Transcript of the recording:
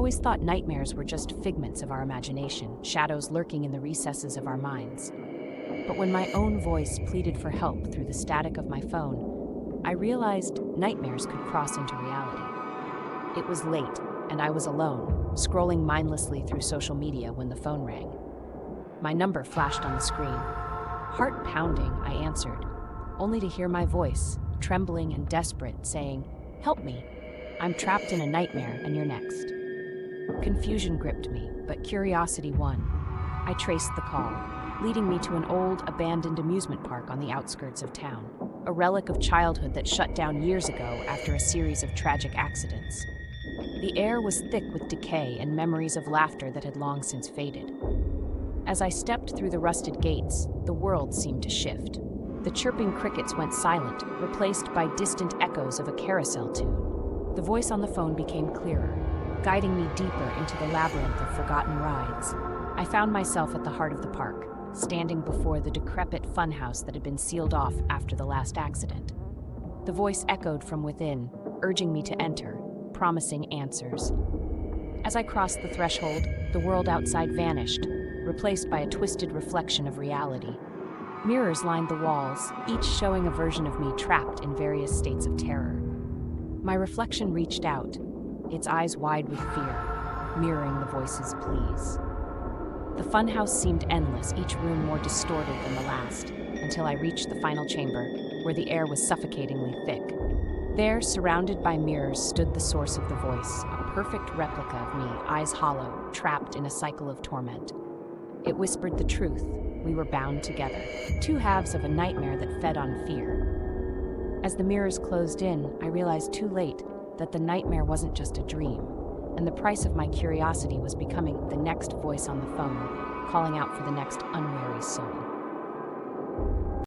always thought nightmares were just figments of our imagination, shadows lurking in the recesses of our minds. But when my own voice pleaded for help through the static of my phone, I realized nightmares could cross into reality. It was late, and I was alone, scrolling mindlessly through social media when the phone rang. My number flashed on the screen. Heart pounding, I answered, only to hear my voice, trembling and desperate, saying, "Help me. I'm trapped in a nightmare, and you're next." Confusion gripped me, but curiosity won. I traced the call, leading me to an old, abandoned amusement park on the outskirts of town, a relic of childhood that shut down years ago after a series of tragic accidents. The air was thick with decay and memories of laughter that had long since faded. As I stepped through the rusted gates, the world seemed to shift. The chirping crickets went silent, replaced by distant echoes of a carousel tune. The voice on the phone became clearer, guiding me deeper into the labyrinth of forgotten rides. I found myself at the heart of the park, standing before the decrepit funhouse that had been sealed off after the last accident. The voice echoed from within, urging me to enter, promising answers. As I crossed the threshold, the world outside vanished, replaced by a twisted reflection of reality. Mirrors lined the walls, each showing a version of me trapped in various states of terror. My reflection reached out, its eyes wide with fear, mirroring the voice's pleas. The funhouse seemed endless, each room more distorted than the last, until I reached the final chamber, where the air was suffocatingly thick. There, surrounded by mirrors, stood the source of the voice, a perfect replica of me, eyes hollow, trapped in a cycle of torment. It whispered the truth. We were bound together, two halves of a nightmare that fed on fear. As the mirrors closed in, I realized too late that the nightmare wasn't just a dream, and the price of my curiosity was becoming the next voice on the phone, calling out for the next unwary soul.